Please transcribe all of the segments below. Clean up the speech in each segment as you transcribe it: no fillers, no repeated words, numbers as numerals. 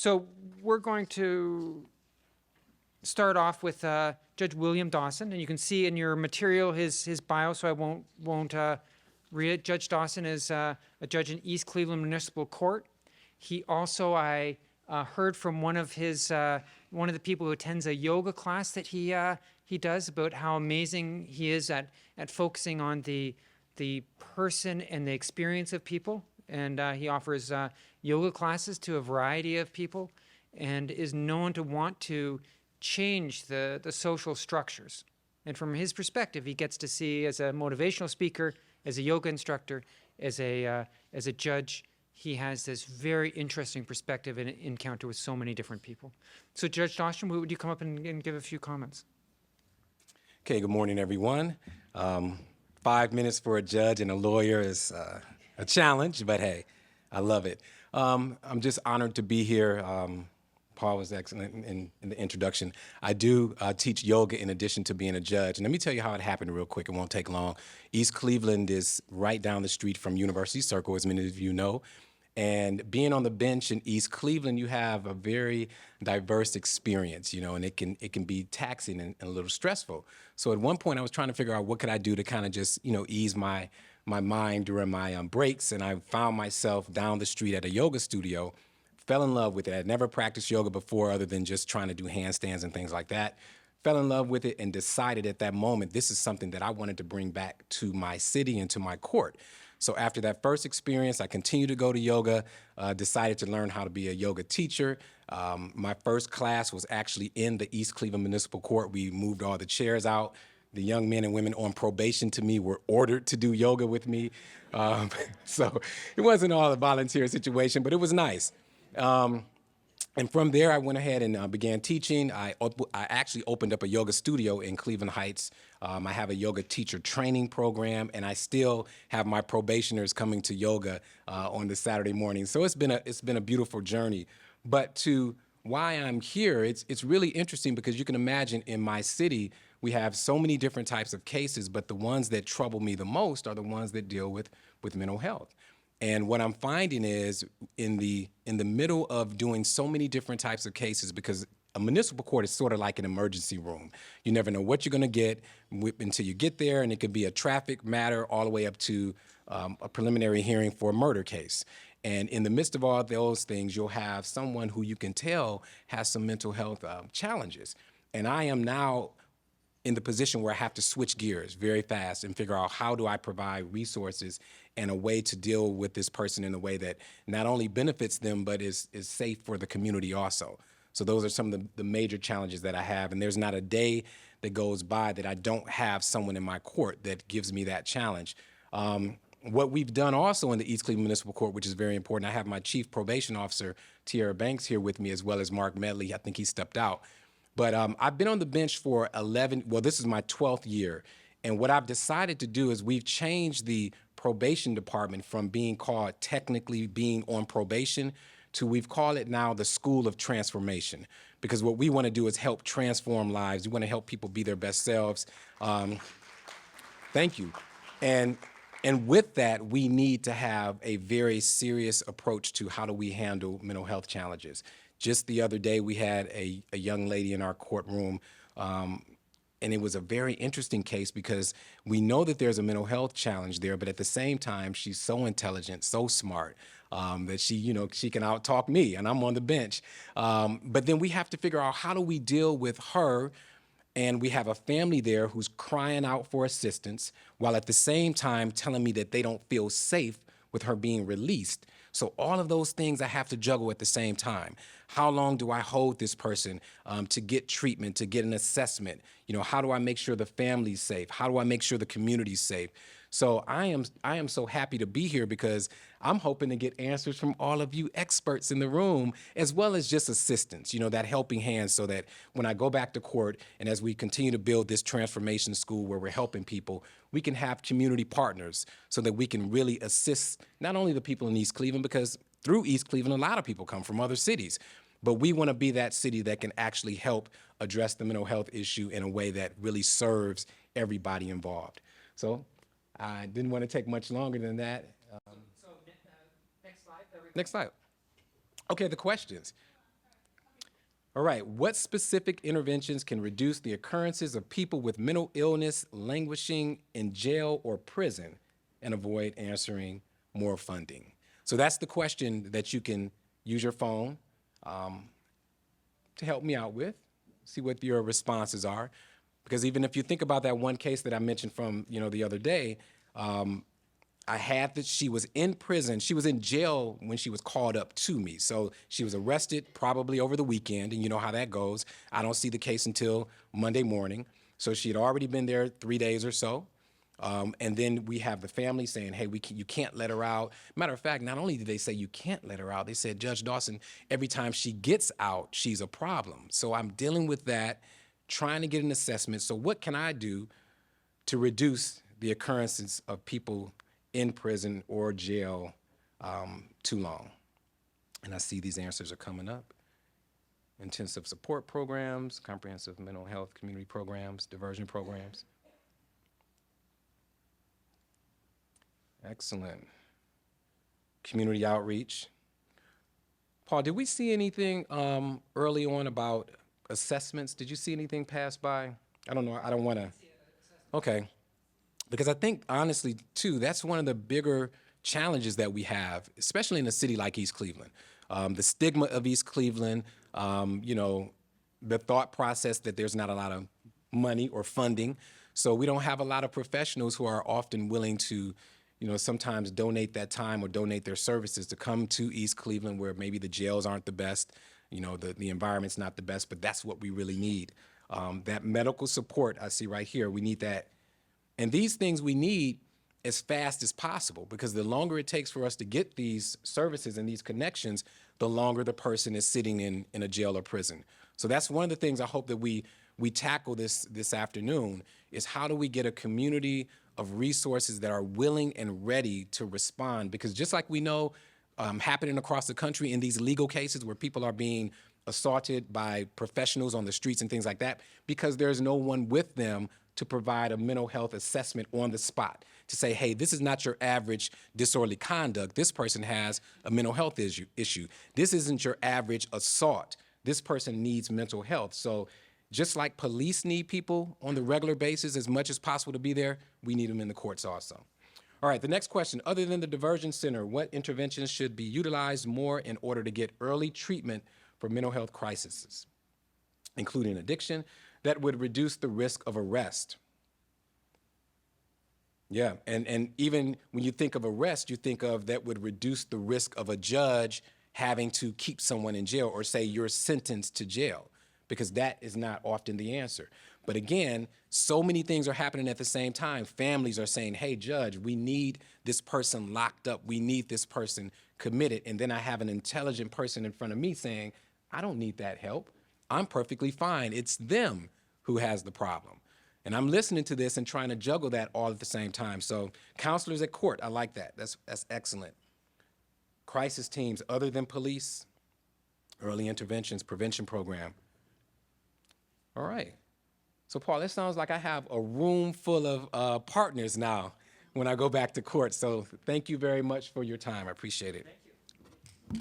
So we're going to start off with Judge William Dawson, and you can see in your material his bio, so I won't read it. Judge Dawson is a judge in East Cleveland Municipal Court. He also, I heard from one of the people who attends a yoga class that he does, about how amazing he is at focusing on the person and the experience of people. And he offers yoga classes to a variety of people, and is known to want to change the social structures. And from his perspective, he gets to see, as a motivational speaker, as a yoga instructor, as a judge, he has this very interesting perspective and encounter with so many different people. So Judge Dawson, would you come up and give a few comments? Okay, good morning, everyone. 5 minutes for a judge and a lawyer is a challenge, but hey, I love it. I'm just honored to be here. Paul was excellent in the introduction. I do teach yoga in addition to being a judge. And let me tell you how it happened real quick. It won't take long. East Cleveland is right down the street from University Circle, as many of you know. And being on the bench in East Cleveland, you have a very diverse experience, and it can be taxing and a little stressful. So at one point, I was trying to figure out what could I do to kind of just, ease my mind during my breaks. And I found myself down the street at a yoga studio. Fell in love with it. I'd never practiced yoga before other than just trying to do handstands and things like that. Fell in love with it and decided at that moment, this is something that I wanted to bring back to my city and to my court. So after that first experience, I continued to go to yoga, decided to learn how to be a yoga teacher. My first class was actually in the East Cleveland Municipal Court. We moved all the chairs out. The young men and women on probation to me were ordered to do yoga with me. So it wasn't all a volunteer situation, but it was nice. And from there, I went ahead and began teaching. I actually opened up a yoga studio in Cleveland Heights. I have a yoga teacher training program, and I still have my probationers coming to yoga on the Saturday morning. So it's been a beautiful journey. But to why I'm here, it's really interesting because you can imagine in my city, we have so many different types of cases, but the ones that trouble me the most are the ones that deal with mental health. And what I'm finding is in the middle of doing so many different types of cases, because a municipal court is sort of like an emergency room. You never know what you're going to get until you get there, and it could be a traffic matter all the way up to a preliminary hearing for a murder case. And in the midst of all those things, you'll have someone who you can tell has some mental health challenges. And I am now in the position where I have to switch gears very fast and figure out how do I provide resources and a way to deal with this person in a way that not only benefits them, but is safe for the community also. So those are some of the major challenges that I have. And there's not a day that goes by that I don't have someone in my court that gives me that challenge. What we've done also in the East Cleveland Municipal Court, which is very important, I have my chief probation officer, Tierra Banks, here with me, as well as Mark Medley. I think he stepped out. But I've been on the bench for this is my 12th year. And what I've decided to do is we've changed the probation department from being called technically being on probation to we've called it now the School of Transformation. Because what we want to do is help transform lives. We want to help people be their best selves. Thank you. And with that, we need to have a very serious approach to how do we handle mental health challenges. Just the other day, we had a young lady in our courtroom, and it was a very interesting case because we know that there's a mental health challenge there, but at the same time, she's so intelligent, so smart, that she can out-talk me, and I'm on the bench. But then we have to figure out how do we deal with her, and we have a family there who's crying out for assistance, while at the same time telling me that they don't feel safe with her being released. So all of those things I have to juggle at the same time. How long do I hold this person to get treatment, to get an assessment? How do I make sure the family's safe? How do I make sure the community's safe? So I am so happy to be here because I'm hoping to get answers from all of you experts in the room, as well as just assistance, that helping hand so that when I go back to court and as we continue to build this transformation school where we're helping people, we can have community partners so that we can really assist not only the people in East Cleveland, because through East Cleveland, a lot of people come from other cities, but we want to be that city that can actually help address the mental health issue in a way that really serves everybody involved. So I didn't want to take much longer than that. Next slide. Okay, the questions. All right, what specific interventions can reduce the occurrences of people with mental illness languishing in jail or prison and avoid answering more funding? So that's the question that you can use your phone to help me out with, see what your responses are. Because even if you think about that one case that I mentioned from, the other day, I had that she was in prison. She was in jail when she was called up to me. So she was arrested probably over the weekend, and you know how that goes. I don't see the case until Monday morning. So she had already been there 3 days or so. And then we have the family saying, hey, you can't let her out. Matter of fact, not only did they say you can't let her out, they said, Judge Dawson, every time she gets out, she's a problem. So I'm dealing with that, trying to get an assessment. So what can I do to reduce the occurrences of people in prison or jail too long? And I see these answers are coming up. Intensive support programs, comprehensive mental health community programs, diversion programs. Excellent. Community outreach. Paul, did we see anything early on about assessments? Did you see anything pass by? I don't know. I don't want to. Okay. Because I think, honestly, too, that's one of the bigger challenges that we have, especially in a city like East Cleveland. The stigma of East Cleveland, the thought process that there's not a lot of money or funding. So we don't have a lot of professionals who are often willing to, sometimes donate that time or donate their services to come to East Cleveland, where maybe the jails aren't the best, the environment's not the best, but that's what we really need. That medical support I see right here, we need that. And these things we need as fast as possible, because the longer it takes for us to get these services and these connections, the longer the person is sitting in a jail or prison. So that's one of the things I hope that we tackle this afternoon, is how do we get a community of resources that are willing and ready to respond? Because just like we know happening across the country in these legal cases where people are being assaulted by professionals on the streets and things like that, because there's no one with them to provide a mental health assessment on the spot, to say, hey, this is not your average disorderly conduct. This person has a mental health issue. This isn't your average assault. This person needs mental health. So just like police need people on the regular basis as much as possible to be there, we need them in the courts also. All right, the next question. Other than the diversion center, what interventions should be utilized more in order to get early treatment for mental health crises, including addiction, that would reduce the risk of arrest? Yeah, and even when you think of arrest, you think of that would reduce the risk of a judge having to keep someone in jail or say you're sentenced to jail, because that is not often the answer. But again, so many things are happening at the same time. Families are saying, hey, judge, we need this person locked up. We need this person committed. And then I have an intelligent person in front of me saying, I don't need that help. I'm perfectly fine. It's them who has the problem. And I'm listening to this and trying to juggle that all at the same time. So counselors at court, I like that. That's excellent. Crisis teams other than police, early interventions, prevention program. All right. So Paul, it sounds like I have a room full of partners now when I go back to court. So thank you very much for your time. I appreciate it. Thank you.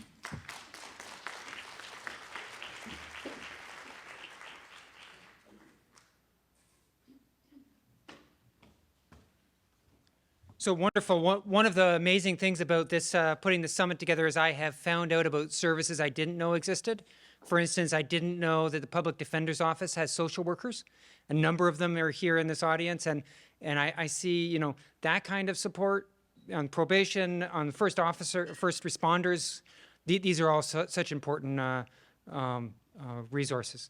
So wonderful. One of the amazing things about this, putting the summit together, is I have found out about services I didn't know existed. For instance, I didn't know that the Public Defender's Office has social workers. A number of them are here in this audience, and I see, that kind of support on probation, on first responders. These are all such important resources.